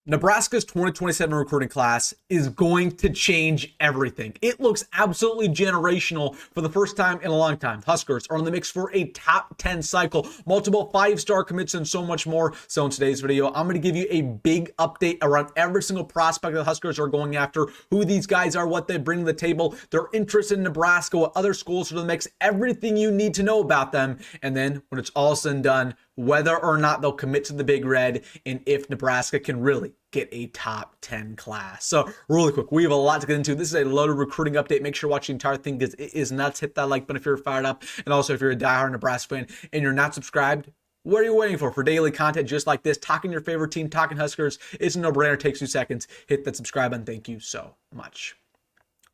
Nebraska's 2027 recruiting class is going to change everything. It looks absolutely generational for the first time in a long time. Huskers are in the mix for a top 10 cycle, multiple 5-star commits, and so much more. So in today's video, I'm going to give you a big update around every single prospect that Huskers are going after, who these guys are, what they bring to the table, their interest in Nebraska, what other schools are in the mix, everything you need to know about them. And then when it's all said and done, whether or not they'll commit to the Big Red, and if Nebraska can really get a top 10 class. So really quick, we have a lot to get into. This is a loaded recruiting update. Make sure you watch the entire thing because it is nuts. Hit that like button if you're fired up. And also if you're a diehard Nebraska fan and you're not subscribed, what are you waiting for? For daily content just like this, talking your favorite team, talking Huskers. It's a no-brainer. Takes 2 seconds. Hit that subscribe button. Thank you so much.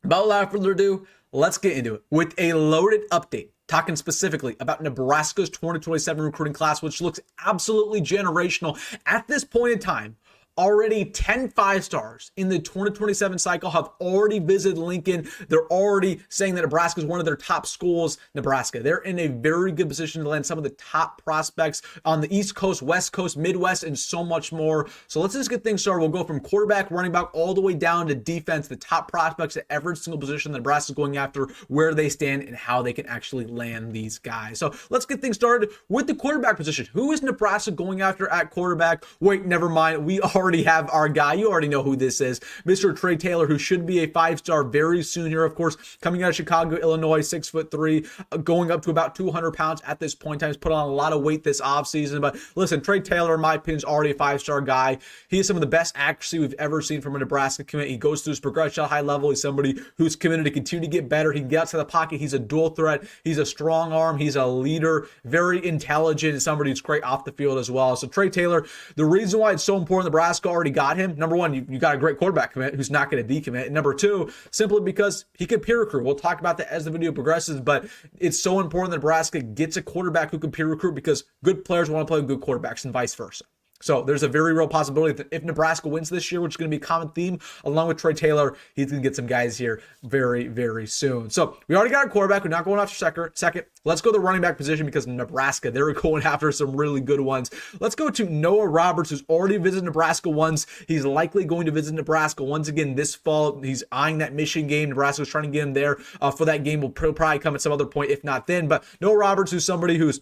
But without further ado, let's get into it with a loaded update. Talking specifically about Nebraska's 2027 recruiting class, which looks absolutely generational. At this point in time, already 10 5-stars in the 2027 cycle have already visited Lincoln. They're already saying that Nebraska is one of their top schools. Nebraska, they're in a very good position to land some of the top prospects on the East Coast, West Coast, Midwest, and so much more. So let's just get things started. We'll go from quarterback, running back, all the way down to defense, the top prospects at every single position that Nebraska is going after, where they stand, and how they can actually land these guys. So let's get things started with the quarterback position. Who is Nebraska going after at quarterback? Wait, never mind. We already have our guy. You already know who this is. Mr. Trae Taylor, who should be a 5-star very soon here, of course, coming out of Chicago, Illinois, 6'3", going up to about 200 pounds at this point in time. He's put on a lot of weight this offseason. But listen, Trae Taylor, in my opinion, is already a 5-star guy. He has some of the best accuracy we've ever seen from a Nebraska commit. He goes through his progression at a high level. He's somebody who's committed to continue to get better. He can get out to the pocket. He's a dual threat. He's a strong arm. He's a leader, very intelligent, and somebody who's great off the field as well. So Trae Taylor, the reason why it's so important Nebraska already got him, number one, you got a great quarterback commit who's not going to decommit. And number two, simply because he can peer recruit. We'll talk about that as the video progresses, but it's so important that Nebraska gets a quarterback who can peer recruit because good players want to play with good quarterbacks and vice versa. So there's a very real possibility that if Nebraska wins this year, which is going to be a common theme, along with Trae Taylor, he's going to get some guys here very, very soon. So we already got a quarterback. We're not going after second. Let's go to the running back position because Nebraska, they're going after some really good ones. Let's go to Noah Roberts, who's already visited Nebraska once. He's likely going to visit Nebraska once again this fall. He's eyeing that Michigan game. Nebraska's trying to get him there for that game. Will probably come at some other point, if not then. But Noah Roberts, who's somebody who's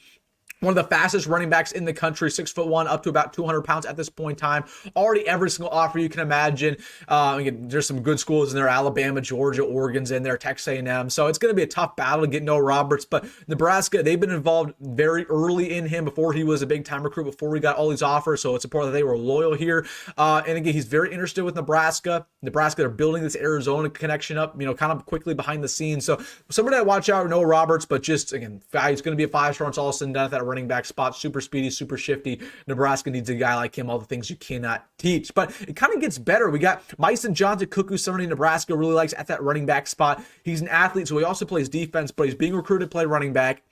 one of the fastest running backs in the country, 6'1", up to about 200 pounds at this point in time. Already every single offer you can imagine. Again, there's some good schools in there: Alabama, Georgia, Oregon's in there, Texas A&M. So it's going to be a tough battle to get Noah Roberts. But Nebraska, they've been involved very early in him before he was a big-time recruit, before we got all these offers. So it's important that they were loyal here. And again, he's very interested with Nebraska. Nebraska, they're building this Arizona connection up, kind of quickly behind the scenes. So somebody to watch out, Noah Roberts. But just, again, he's going to be a 5-star. It's all said and done at that running back spot. Super speedy, super shifty. Nebraska needs a guy like him, all the things you cannot teach. But it kind of gets better. We got Myson Johnson-Cook, somebody Nebraska really likes at that running back spot. He's an athlete, so he also plays defense, but he's being recruited to play running back.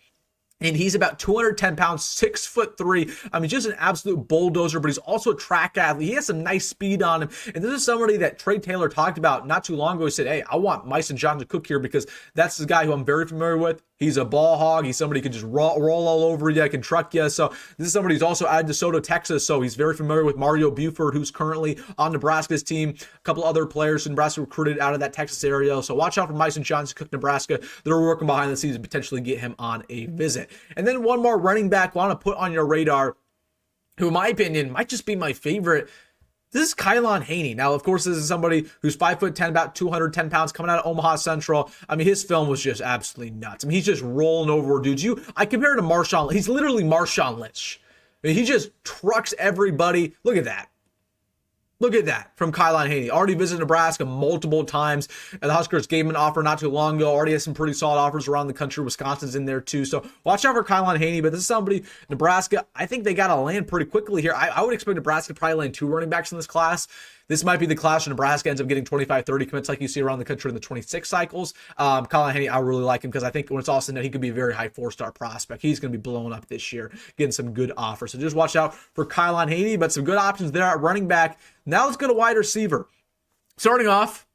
And he's about 210 pounds, 6'3". I mean, just an absolute bulldozer, but he's also a track athlete. He has some nice speed on him. And this is somebody that Trae Taylor talked about not too long ago. He said, hey, I want Myson Johnson-Cook here because that's the guy who I'm very familiar with. He's a ball hog. He's somebody who can just roll all over you. I can truck you. So this is somebody who's also out of DeSoto, Texas. So he's very familiar with Mario Buford, who's currently on Nebraska's team. A couple other players who Nebraska recruited out of that Texas area. So watch out for Myson Johnson-Cook, Nebraska. They're working behind the scenes to potentially get him on a visit. And then one more running back I want to put on your radar, who in my opinion might just be my favorite. This is Kaahaaina Torres. Now, of course, this is somebody who's 5'10", about 210 pounds, coming out of Omaha Central. I mean, his film was just absolutely nuts. I mean, he's just rolling over dudes. I compare him to Marshawn. He's literally Marshawn Lynch. I mean, he just trucks everybody. Look at that. Look at that from Kaahaaina Torres. Already visited Nebraska multiple times, and the Huskers gave him an offer not too long ago. Already has some pretty solid offers around the country. Wisconsin's in there too. So watch out for Kaahaaina Torres. But this is somebody, Nebraska, I think they got to land pretty quickly here. I would expect Nebraska to probably land 2 running backs in this class. This might be the class where Nebraska ends up getting 25, 30 commits like you see around the country in the 26 cycles. Kaahaaina Torres, I really like him because I think when it's all said and done, he could be a very high 4-star prospect. He's going to be blowing up this year, getting some good offers. So just watch out for Kaahaaina Torres, but some good options there at running back. Now let's go to wide receiver. Starting off,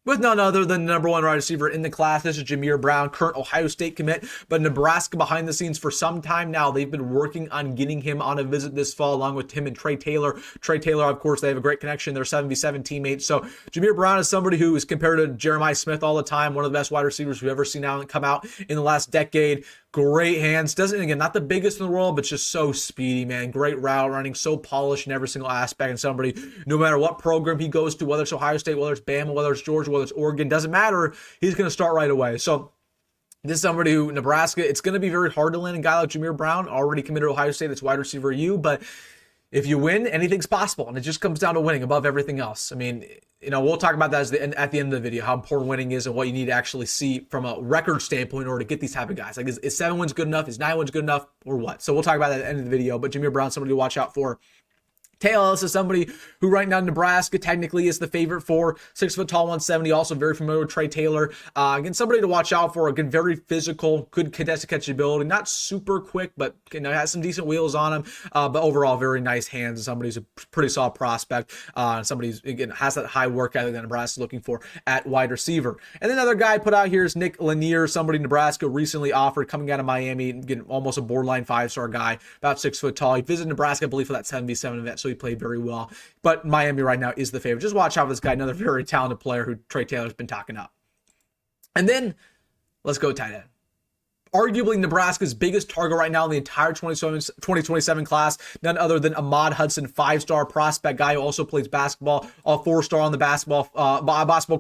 with none other than the number one wide receiver in the class. This is Jameer Brown, current Ohio State commit, but Nebraska behind the scenes for some time now. They've been working on getting him on a visit this fall, along with him and Trae Taylor. Trae Taylor, of course, they have a great connection. They're 7v7 teammates. So Jameer Brown is somebody who is compared to Jeremiah Smith all the time, one of the best wide receivers we've ever seen now come out in the last decade. Great hands. Doesn't, again, not the biggest in the world, but just so speedy, man. Great route running, so polished in every single aspect. And somebody, no matter what program he goes to, whether it's Ohio State, whether it's Bama, whether it's Georgia, whether it's Oregon, doesn't matter. He's going to start right away. So this is somebody who, Nebraska, it's going to be very hard to land a guy like Jameer Brown, already committed to Ohio State. That's wide receiver U, but if you win, anything's possible, and it just comes down to winning above everything else. I mean, we'll talk about that at the end of the video, how important winning is and what you need to actually see from a record standpoint in order to get these type of guys. Like, is 7 wins good enough? Is 9 wins good enough? Or what? So we'll talk about that at the end of the video, but Jameer Brown, somebody to watch out for. Taylor Ellis is somebody who right now Nebraska technically is the favorite for. 6 foot tall, 170, also very familiar with Trae Taylor. Again, somebody to watch out for. Again, very physical, good contested catchability, not super quick, but has some decent wheels on him. But overall, very nice hands, and somebody who's a pretty solid prospect. Somebody who's, again, has that high work ethic that Nebraska is looking for at wide receiver. And then another guy put out here is Nick Lanier, somebody Nebraska recently offered coming out of Miami, getting almost a borderline 5-star guy, about 6 foot tall. He visited Nebraska, I believe, for that 7v7 event, so he played very well. But Miami right now is the favorite. Just watch out for this guy, another very talented player who Trae Taylor's been talking up. And then let's go tight end. Arguably Nebraska's biggest target right now in the entire 2027 class, none other than Ahmad Hudson, 5-star prospect guy who also plays basketball, a 4-star on the basketball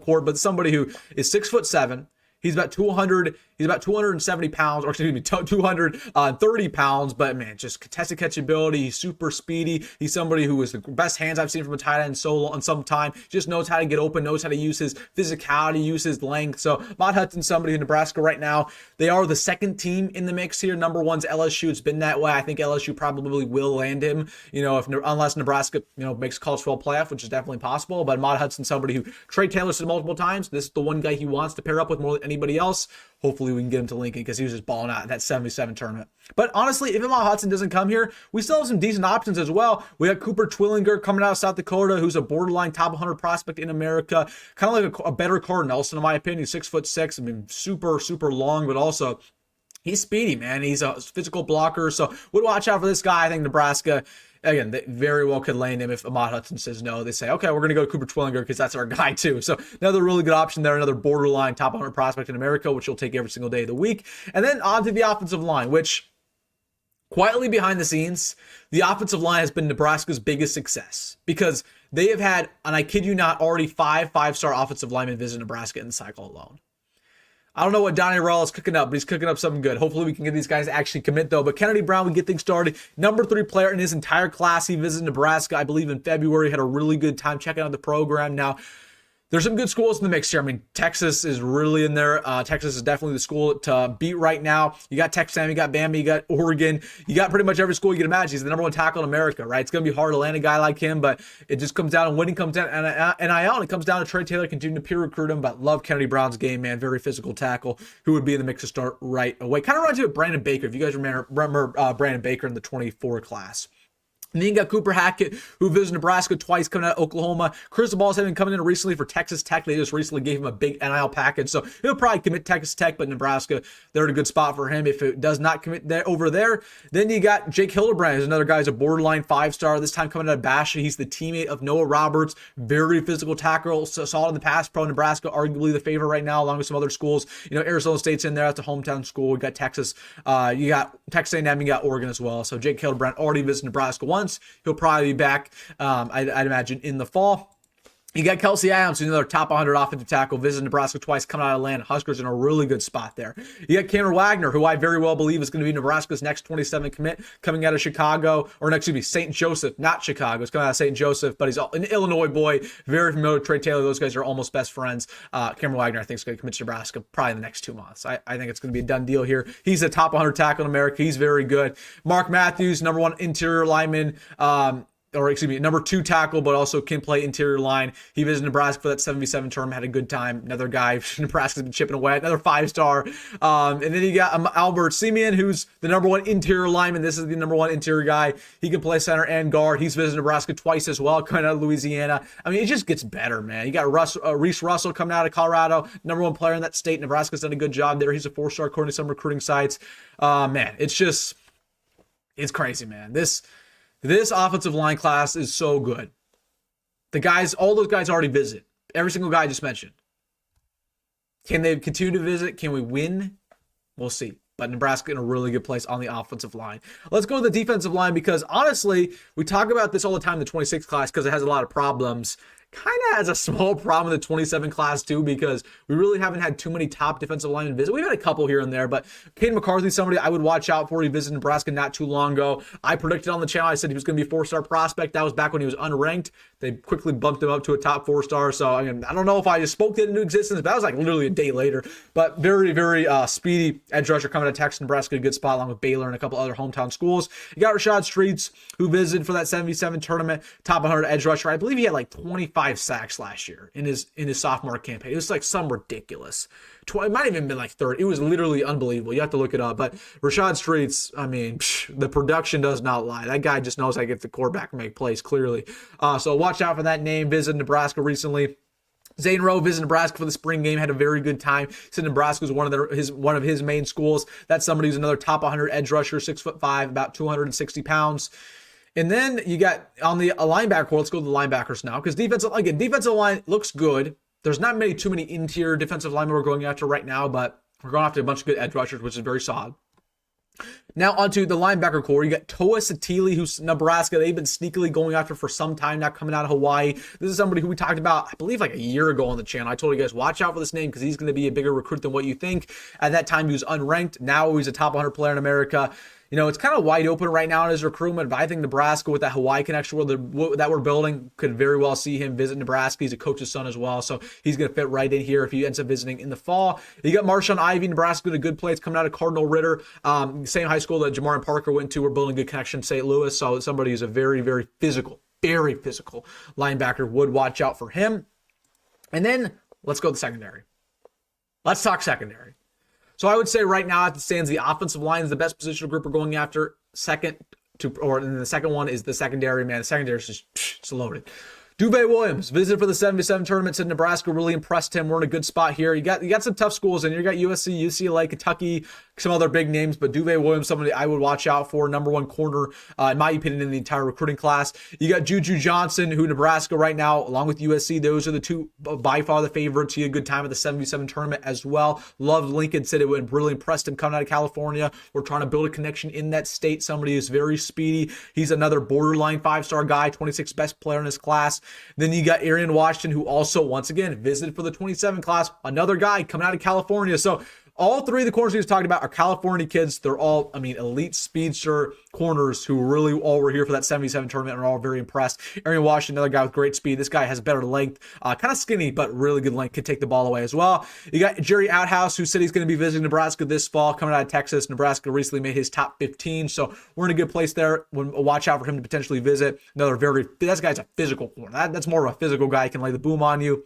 court, but somebody who is 6'7". He's about 270 pounds, or excuse me, 230 pounds, but man, just contested catchability. He's super speedy. He's somebody who is the best hands I've seen from a tight end in some time. Just knows how to get open, knows how to use his physicality, use his length. So Ahmad Hudson, somebody in Nebraska right now, they are the second team in the mix here. Number one's LSU. It's been that way. I think LSU probably will land him, unless Nebraska, makes college football playoff, which is definitely possible. But Ahmad Hudson, somebody who Trae Taylor said multiple times, this is the one guy he wants to pair up with more than anybody else. Hopefully we can get him to Lincoln because he was just balling out in that 77 tournament. But honestly, if Ahmad Hudson doesn't come here, we still have some decent options as well. We got Cooper Twillinger coming out of South Dakota, who's a borderline top 100 prospect in America. Kind of like a better Carter Nelson, in my opinion. He's 6'6". I mean, super, super long, but also he's speedy, man. He's a physical blocker. So we'd watch out for this guy. I think Nebraska, again, they very well could land him if Ahmad Hudson says no. They say, okay, we're going to go to Cooper Twillinger because that's our guy too. So another really good option there, another borderline top 100 prospect in America, which you'll take every single day of the week. And then on to the offensive line, which quietly behind the scenes, the offensive line has been Nebraska's biggest success because they have had, and I kid you not, already 5-star offensive linemen visit Nebraska in the cycle alone. I don't know what Donnie Raiola is cooking up, but he's cooking up something good. Hopefully we can get these guys to actually commit, though. But Kennedy Brown, we get things started. Number 3 player in his entire class. He visited Nebraska, I believe, in February. Had a really good time checking out the program. Now, there's some good schools in the mix here. I mean, Texas is really in there. Texas is definitely the school to beat right now. You got Texas A&M, you got Bama, you got Oregon. You got pretty much every school you can imagine. He's the number 1 tackle in America, right? It's going to be hard to land a guy like him, but it just comes down to winning, comes down to NIL, and it comes down to Trae Taylor continuing to peer recruit him, but love Kennedy Brown's game, man. Very physical tackle who would be in the mix to start right away. Kind of reminds me of Brandon Baker, if you guys remember Brandon Baker in the 24 class. And then you got Cooper Hackett, who visited Nebraska twice, coming out of Oklahoma. Chris Ball's been coming in recently for Texas Tech. They just recently gave him a big NIL package, so he'll probably commit Texas Tech, but Nebraska, they're in a good spot for him. If it does not commit over there, then you got Jake Hildebrand, who's another guy who's a borderline 5-star, this time coming out of Basha. He's the teammate of Noah Roberts, very physical tackle, solid in the pass pro. Nebraska, arguably the favorite right now, along with some other schools. Arizona State's in there. That's a hometown school. We got Texas. You got Texas A&M. You got Oregon as well. So Jake Hildebrand already visited Nebraska once. He'll probably be back, I'd imagine, in the fall. You got Kelsey Adams, who's another top 100 offensive tackle, visited Nebraska twice, coming out of Atlanta. Huskers in a really good spot there. You got Cameron Wagner, who I very well believe is going to be Nebraska's next 27 commit, coming out of Chicago, or excuse me, St. Joseph, not Chicago. It's coming out of St. Joseph, but he's an Illinois boy, very familiar with Trae Taylor. Those guys are almost best friends. Cameron Wagner, I think, is going to commit to Nebraska probably in the next 2 months. I think it's going to be a done deal here. He's a top 100 tackle in America. He's very good. Mark Matthews, number 1 interior lineman. number 2 tackle, but also can play interior line. He visited Nebraska for that 7v7 tournament, had a good time. Another guy Nebraska's been chipping away, another 5-star. And then you got Albert Simeon, who's the number 1 interior lineman. This is the number 1 interior guy. He can play center and guard. He's visited Nebraska twice as well, coming out of Louisiana. I mean, it just gets better, man. You got Reese Russell coming out of Colorado, number 1 player in that state. Nebraska's done a good job there. He's a 4-star according to some recruiting sites. Man, it's crazy, man. This offensive line class is so good. All those guys already visit. Every single guy I just mentioned. Can they continue to visit? Can we win? We'll see. But Nebraska in a really good place on the offensive line. Let's go to the defensive line because honestly, we talk about this all the time in the 26 class because it has a lot of problems. Kind of has a small problem in the 27 class too because we really haven't had too many top defensive linemen visit. We've had a couple here and there, but Caden McCarthy, somebody I would watch out for. He visited Nebraska not too long ago. I predicted on the channel, I said he was going to be a 4-star prospect. That was back when he was unranked. They quickly bumped him up to a top 4-star. So I don't know if I just spoke it into existence, but that was like literally a day later. But very, very speedy edge rusher coming to Texas. Nebraska, a good spot along with Baylor and a couple other hometown schools. You got Rashad Streets, who visited for that 77 tournament, top 100 edge rusher. I believe he had like 25 sacks last year in his sophomore campaign. It was like some ridiculous. It might have even been like 30. It was literally unbelievable. You have to look it up. But Rashad Streets, I mean, the production does not lie. That guy just knows how to get the quarterback and make plays, clearly. So watch out for that name. Visited Nebraska recently. Zane Rowe visited Nebraska for the spring game, had a very good time. Said Nebraska was one of his main schools. That's somebody who's another top 100 edge rusher, 6'5", about 260 pounds. And then you got on the linebacker core. Let's go to the linebackers now because defensive line looks good. There's not too many interior defensive linemen we're going after right now, but we're going after a bunch of good edge rushers, which is very solid. Now onto the linebacker core. You got Toa Satili, who's Nebraska. They've been sneakily going after for some time now, coming out of Hawaii. This is somebody who we talked about, I believe, like a year ago on the channel. I told you guys, watch out for this name because he's going to be a bigger recruit than what you think. At that time, he was unranked. Now he's a top 100 player in America. You know, it's kind of wide open right now in his recruitment, but I think Nebraska, with that Hawaii connection that we're building, could very well see him visit Nebraska. He's a coach's son as well, so he's going to fit right in here if he ends up visiting in the fall. You got Marshawn Ivey, Nebraska in a good place, coming out of Cardinal Ritter, same high school that Jamarion Parker went to. We're building a good connection in St. Louis, so somebody who's a very, very physical linebacker. Would watch out for him. And then let's go to the secondary. Let's talk secondary. So I would say right now, as it stands, the offensive line is the best positional group we're going after. The second one is the secondary. Man, the secondary is just it's loaded. Duve Williams visited for the 77 tournament. Said Nebraska really impressed him. We're in a good spot here. You got some tough schools, and you got USC, UCLA, Kentucky, some other big names. But Duve Williams, somebody I would watch out for. Number 1 corner, in my opinion, in the entire recruiting class. You got Juju Johnson, who Nebraska right now, along with USC, those are the two by far the favorites. He had a good time at the 77 tournament as well. Loved Lincoln. Said it would really impressed him coming out of California. We're trying to build a connection in that state. Somebody who's very speedy. He's another borderline 5-star guy, 26th best player in his class. Then you got Arian Washington, who also, once again, visited for the 27 class. Another guy coming out of California. So all three of the corners he was talking about are California kids. They're all, elite speedster corners who really all were here for that 77 tournament and are all very impressed. Arian Washington, another guy with great speed. This guy has better length, kind of skinny, but really good length, can take the ball away as well. You got Jerry Outhouse, who said he's going to be visiting Nebraska this fall, coming out of Texas. Nebraska recently made his top 15, so we're in a good place there. Watch out for him to potentially visit. That guy's a physical corner. That's more of a physical guy. He can lay the boom on you.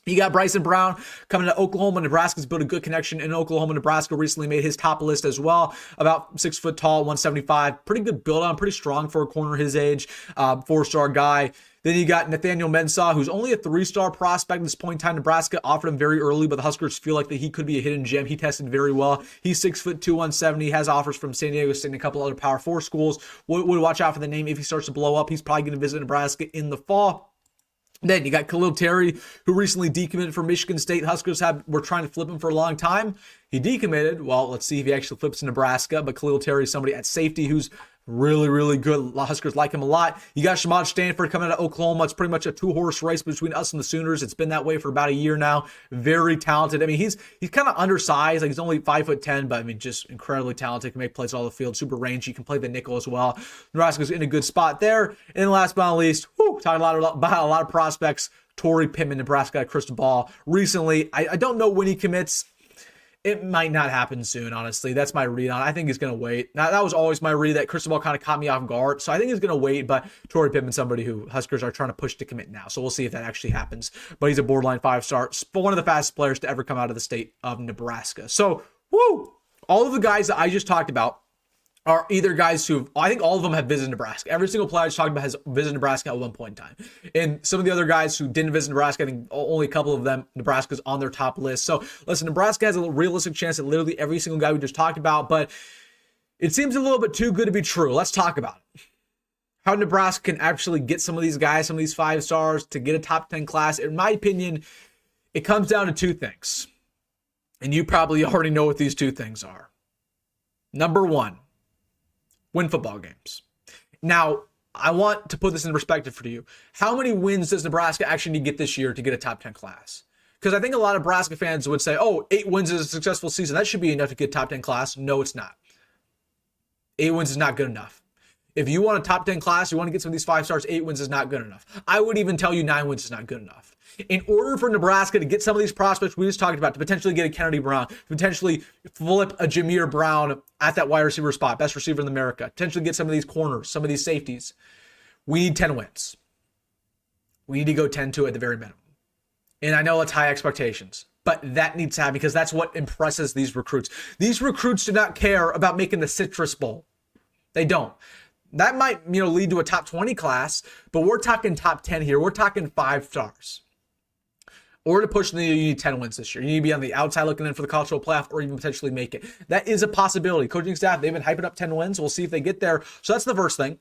You got Bryson Brown coming to Oklahoma. Nebraska's built a good connection in Oklahoma. Nebraska recently made his top list as well. About 6 foot tall, 175. Pretty good build on, pretty strong for a corner his age. 4-star guy. Then you got Nathaniel Mensah, who's only a 3-star prospect at this point in time. Nebraska offered him very early, but the Huskers feel like that he could be a hidden gem. He tested very well. He's 6'2", 170. Has offers from San Diego State and a couple other Power 4 schools. Would watch out for the name if he starts to blow up. He's probably going to visit Nebraska in the fall. Then you got Khalil Terry, who recently decommitted from Michigan State. Huskers were trying to flip him for a long time. He decommitted. Well, let's see if he actually flips to Nebraska. But Khalil Terry is somebody at safety who's really, really good. Huskers like him a lot. You got Shamad Stanford coming out of Oklahoma. It's pretty much a 2-horse race between us and the Sooners. It's been that way for about a year now. Very talented. He's kind of undersized. He's only 5'10", but just incredibly talented. Can make plays all the field. Super rangy. Can play the nickel as well. Nebraska's in a good spot there. And last but not least, talking about a lot of prospects. Torrey Pittman, Nebraska, crystal ball. Recently, I don't know when he commits. It might not happen soon, honestly. That's my read on it. I think he's going to wait. Now, that was always my read. That crystal ball kind of caught me off guard. So I think he's going to wait. But Trae Taylor, somebody who Huskers are trying to push to commit now. So we'll see if that actually happens. But he's a borderline 5-star. One of the fastest players to ever come out of the state of Nebraska. So, woo! All of the guys that I just talked about are either guys who, I think all of them have visited Nebraska. Every single player I just talked about has visited Nebraska at one point in time. And some of the other guys who didn't visit Nebraska, I think only a couple of them, Nebraska's on their top list. So listen, Nebraska has a realistic chance at literally every single guy we just talked about, but it seems a little bit too good to be true. Let's talk about it. How Nebraska can actually get some of these guys, some of these 5-stars to get a top 10 class. In my opinion, it comes down to two things. And you probably already know what these two things are. Number one, win football games. Now, I want to put this in perspective for you. How many wins does Nebraska actually need to get this year to get a top 10 class? Because I think a lot of Nebraska fans would say, oh, 8 wins is a successful season. That should be enough to get a top 10 class. No, it's not. 8 wins is not good enough. If you want a top 10 class, you want to get some of these 5-stars, 8 wins is not good enough. I would even tell you 9 wins is not good enough. In order for Nebraska to get some of these prospects we just talked about, to potentially get a Kennedy Brown, to potentially flip a Jameer Brown at that wide receiver spot, best receiver in America, potentially get some of these corners, some of these safeties, we need 10 wins. We need to go 10-2 at the very minimum. And I know it's high expectations, but that needs to happen because that's what impresses these recruits. These recruits do not care about making the Citrus Bowl. They don't. That might, lead to a top 20 class, but we're talking top 10 here. We're talking 5 stars. Or to push, you need 10 wins this year. You need to be on the outside looking in for the college football playoff or even potentially make it. That is a possibility. Coaching staff, they've been hyping up 10 wins. We'll see if they get there. So that's the first thing.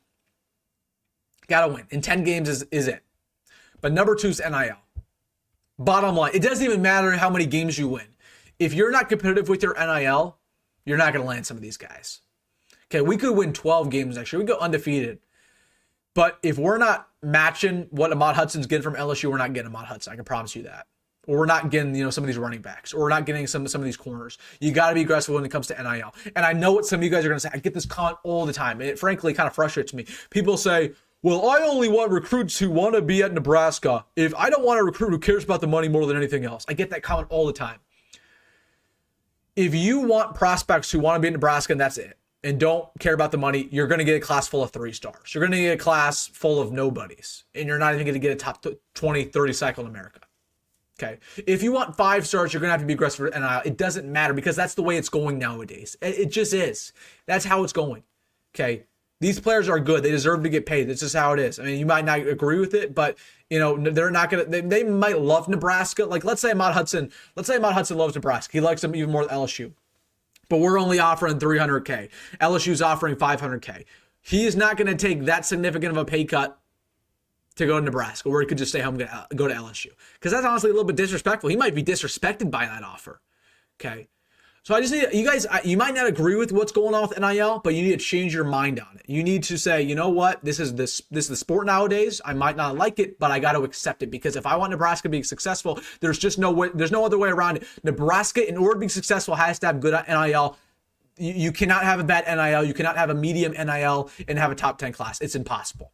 Got to win. And 10 games is it. But number 2 is NIL. Bottom line, it doesn't even matter how many games you win. If you're not competitive with your NIL, you're not going to land some of these guys. Okay, we could win 12 games next year. We go undefeated. But if we're not matching what Ahmad Hudson's getting from LSU, we're not getting Ahmad Hudson. I can promise you that. Or we're not getting, some of these running backs. Or we're not getting some of these corners. You got to be aggressive when it comes to NIL. And I know what some of you guys are going to say. I get this comment all the time. And it frankly kind of frustrates me. People say, well, I only want recruits who want to be at Nebraska. If I don't want a recruit who cares about the money more than anything else. I get that comment all the time. If you want prospects who want to be at Nebraska and that's it, and don't care about the money, you're going to get a class full of 3-stars. You're going to get a class full of nobodies. And you're not even going to get a top 20, 30 cycle in America. Okay. If you want 5 stars, you're going to have to be aggressive for NIL. It doesn't matter because that's the way it's going nowadays. It just is. That's how it's going. Okay. These players are good. They deserve to get paid. That's just how it is. I mean, you might not agree with it, but they're not going to, they might love Nebraska. Like let's say Ahmad Hudson loves Nebraska. He likes them even more than LSU. But we're only offering $300K. LSU's offering $500K. He is not going to take that significant of a pay cut to go to Nebraska, or he could just stay home and go to LSU. Because that's honestly a little bit disrespectful. He might be disrespected by that offer. Okay. So I just need you guys, you might not agree with what's going on with NIL, but you need to change your mind on it. You need to say, you know what, this is the sport nowadays. I might not like it, but I got to accept it because if I want Nebraska to be successful, there's just no way, there's no other way around it. Nebraska, in order to be successful, has to have good NIL. You cannot have a bad NIL. You cannot have a medium NIL and have a top 10 class. It's impossible.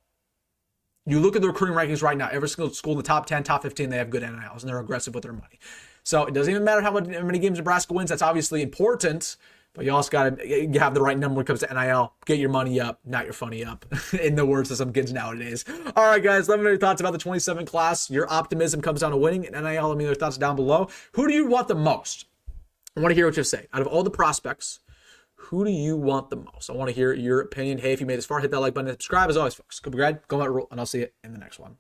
You look at the recruiting rankings right now. Every single school in the top 10, top 15, they have good NILs and they're aggressive with their money. So it doesn't even matter how many games Nebraska wins. That's obviously important, but you also got to have the right number when it comes to NIL. Get your money up, not your funny up, in the words of some kids nowadays. All right, guys, let me know your thoughts about the 27 class. Your optimism comes down to winning and NIL. Let me know your thoughts down below. Who do you want the most? I want to hear what you say. Out of all the prospects, who do you want the most? I want to hear your opinion. Hey, if you made this far, hit that like button and subscribe. As always, folks, go grad, go out, rule, and I'll see you in the next one.